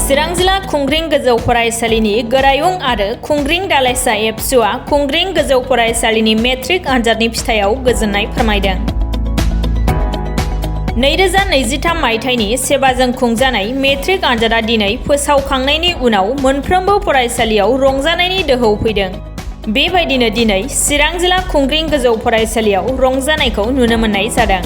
चिरां जिल्ला खुंग्रिं गोजौ फरायसालिनि गोरायुं आरो खुंग्रिं दालाइसा एबसुआ खुंग्रिं गोजौ फरायसालिनि मेट्रिक आनजादनि फिथाइयाव गोजोननाय फोरमायदों। 2023 मायथाइनि सेबाजों खुंजानाय मेट्रिक आनजादा दिनै फोसावखांनायनि उनाव मोनफ्रोमबो फरायसालियाव रंजानायनि दोहौ फैदों। बेबायदिनो दिनै चिरां जिल्ला खुंग्रिं गोजौ फरायसालियाव रंजानायखौ नुनो मोननाय जादों।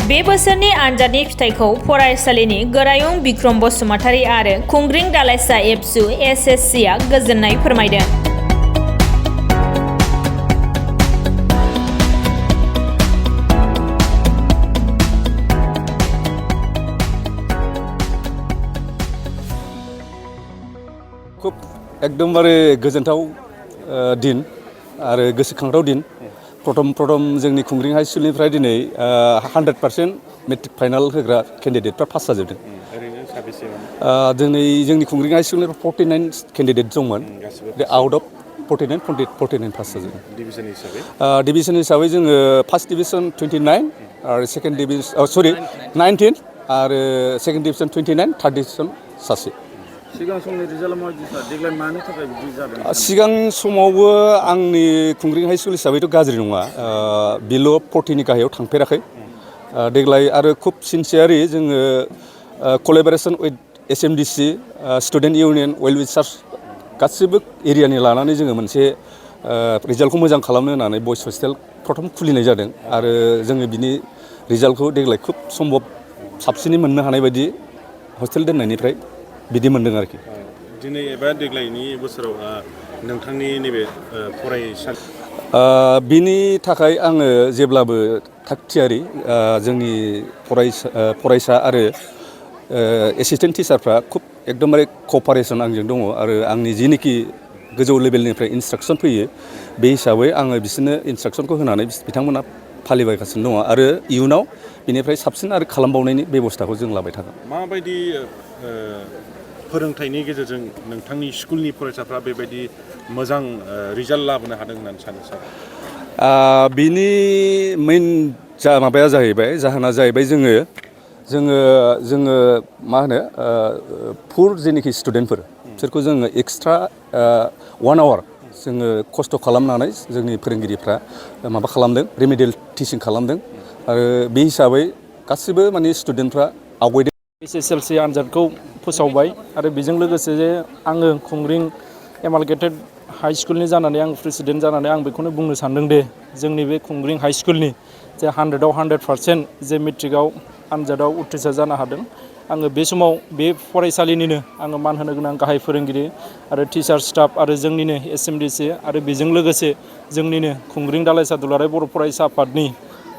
बे बोसोरनि आनजादनि फिथाइखौ फरायसालिनि गोरायुं बिक्रम बसुमतारी आरो खुंग्रिं दालाइसा एबसु एसएससिआ गोजोननाय फोरमायदों। खूब एकदमबारे गोजोनथाव दिन आरो गोसोखांथाव दिन। प्रथम जोंनि खुंग्रिं हाई स्कुलनिफ्राय दिनै 100% मेट्रिक फाइनाल होग्रा केन्डिडेटफ्रा पास जाजोबदों। ओरैनो साबेसेमोन? दिनै जोंनि खुंग्रिं हाई स्कुलनिफ्राय 49 केन्डिडेट दंमोन। आउट अफ 49 पास जाजोबदों। डिभिजन हिसाबै जोङो फार्स्ट डिभिजन 29 आरो सेकेन्ड डिभिजन 19 आरो सेकेन्ड डिभिजन 29, थार्ड डिभिजन सासे। सिगां समनि रिजाल्टआ माबायदि सार? देग्लाय मानि थाखाय बिदि जादों? सिगां समावबो आंनि खुंग्रिं हाई स्कुल हिसाबैथ' गाज्रि नङा, बिल' 40नि गाहायाव थांफेराखै। देग्लाय आरो खुब सिनसियारि जोङो कलेबरेसन उइथ एसएमडिसि, स्टुडेन्ट इउनियन, वेल विचार्स गासिबो एरियानि लानानै जोङो मोनसे रिजाल्टखौ मोजां खालामनो होननानै बयस हस्टेल प्रथम खुलिनाय जादों आरो जोङो बिनि रिजाल्टखौ देग्लाय खुब सम्भब साबसिनै मोननो हानाय बायदि हस्टेल दोननायनिफ्राय बिदि मोनदों आरोखि। दिनै एबा देग्लायनि बोसोराव नोंथांनि नैबे फरायसालि बिनि थाखाय आङो जेब्लाबो थागथियारि। जोंनि फरायसा आरो एसिस्टेन्ट टिचारफ्रा खुब एकदमबारे कपारेसन आंजों दङ आरो आंनि जिनिखि गोजौ लेभेलनिफ्राय इन्सट्राकसन फैयो बे हिसाबै आङो बिसोरनो इन्सट्राकसनखौ होनानै बिथांमोना फालिबायगासिनो दङ आरो इयुनाव बिनिफ्राय साबसिन आरो खालामबावनायनि बेबस्थाखौ जों लाबाय थागोन। माबायदि फोरोंथाइनि गेजेरजों नोंथांनि स्कुलनि फरायसाफ्रा बेबायदि मोजां रिजाल्ट लाबोनो हादों होननानै सानो सार? बिनि मेइन जाहोना जाहैबाय जोङो मा होनो पुर जेनोखि स्टुडेन्टफोर बिसोरखौ जोङो एक्सट्रा 1 आवार जोङो खस्थ' खालामनानै जोंनि फोरोंगिरिफ्रा माबा खालामदों, रिमेडियेल टिचिं खालामदों आरो बे हिसाबै गासिबो माने स्टुडेन्टफ्रा आवगायदों। एसएसएलसि आनजादखौ फोसावबाय आरो बेजों लोगोसे जे आङो खुंग्रिं एमालगेटेड हाई स्कुलनि जानानै आं प्रेसिडेन्ट जानानै आं बेखौनो बुंनो सानदों दे जोंनि बे खुंग्रिं हाई स्कुलनि जे 100आव 100% जे मेट्रिकआव आनजादाव उथ्रिसार जानो हादों, आङो बे समाव बे फरायसालिनिनो आङो मान होनो गोनां गाहाय फोरोंगिरि आरो टिचार स्टाफ आरो जोंनिनो एसएमडिसि आरो बेजों लोगोसे जोंनिनो खुंग्रिं दालाइसा दुलाराय बर' फरायसा आफादनि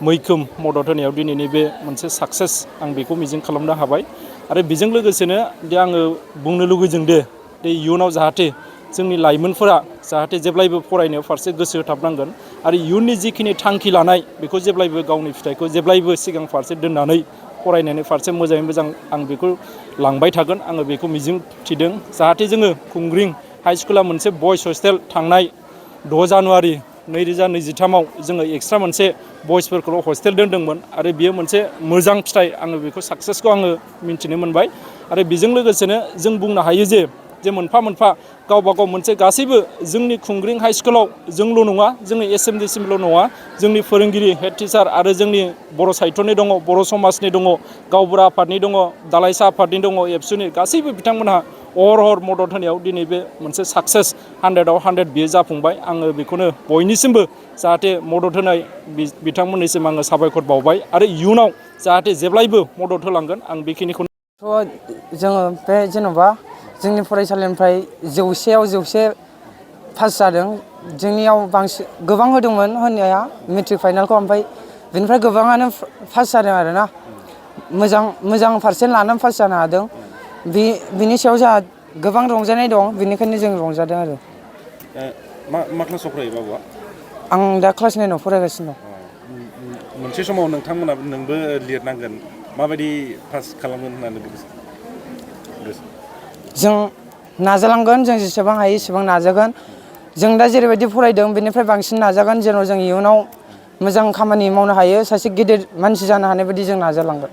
मैखोम मदद होनायाव दिनैनि बे मोनसे साक्सेस आं बेखौ मिजिं खालामनो हाबाय आरो बेजों लोगोसेनो दे आङो बुंनो लुगैदों दे इयुनाव जाहाथे जोंनि लाइमोनफोरा जाहाथे जेब्लायबो फरायनायाव फारसे गोसो होथाबनांगोन आरो इयुननि जिखिनि थांखि लानाय बेखौ जेब्लायबो गावनि फिथाइखौ जेब्लायबो सिगां फारसे दोननानै फरायनायनि फारसे मोजाङै मोजां आं बेखौ लांबाय थागोन। आङो बेखौ मिजिं थिदों जाहाथे जोङो खुंग्रिं हाई स्कुला मोनसे बयस हस्टेल थांनाय 6 जानुवारि 2023आव जोङो एक्सट्रा मोनसे बयसफोरखौल' हस्टेल दोनदोंमोन आरो बियो मोनसे मोजां फिथाइ। आङो बेखौ साक्सेसखौ आङो मिन्थिनो मोनबाय आरो बेजों लोगोसेनो जों बुंनो हायो जे मोनफा मोनफा गावबा गाव मोनसे गासैबो जोंनि खुंग्रिं हाई स्कुलाव जोंल' नङा, जोंनि एसएमडिसिमल' नङा, जोंनि फोरोंगिरि हेड टिचार आरो जोंनि बर' साहित्यनि दङ, बर' समाजनि दङ, गावबुरा आफादनि दङ, दालाइसा आफादनि दङ, एबसुनि गासैबो बिथांमोनहा अहर मदद होनायाव दिनै बे मोनसे साक्सेस 100आव 100 बियो जाफुंबाय। आङो बेखौनो बयनिसिमबो जाहाथे मदद होनाय बिथांमोननिसिम आङो साबायखर बावबाय आरो इयुनाव जाहाथे जेब्लायबो मदद होलांगोन आं बेखिनिखौ। जोङो बे जेन'बा जोंनि फरायसालिनिफ्राय 100आव 100 पास जादों। जोंनियाव बांसिन गोबां होदोंमोन होनाया मेट्रिक फाइनालखौ, ओमफ्राय बिनिफ्राय गोबाङानो पास जादों आरोना मोजां पारसेन्ट लानानै पास जानो हादों। बिनि सायाव जोंहा गोबां रंजानाय दं, बेनिखायनो जों रंजादों आरो। मा क्लासाव फरायो बाबुआ? आं दा क्लास 9आव फरायगासिनो दं। मोनसे समाव नोंथांमोनाबो नोंबो लिरनांगोन, माबायदि पास खालामगोन होननानै गोसो? जों नाजालांगोन, जों जेसेबां हायो एसेबां नाजागोन। जों दा जेरैबायदि फरायदों बेनिफ्राय बांसिन नाजागोन जेन' जों इयुनाव मोजां खामानि मावनो हायो, सासे गेदेर मानसि जानो हानाय बायदि जों नाजालांगोन।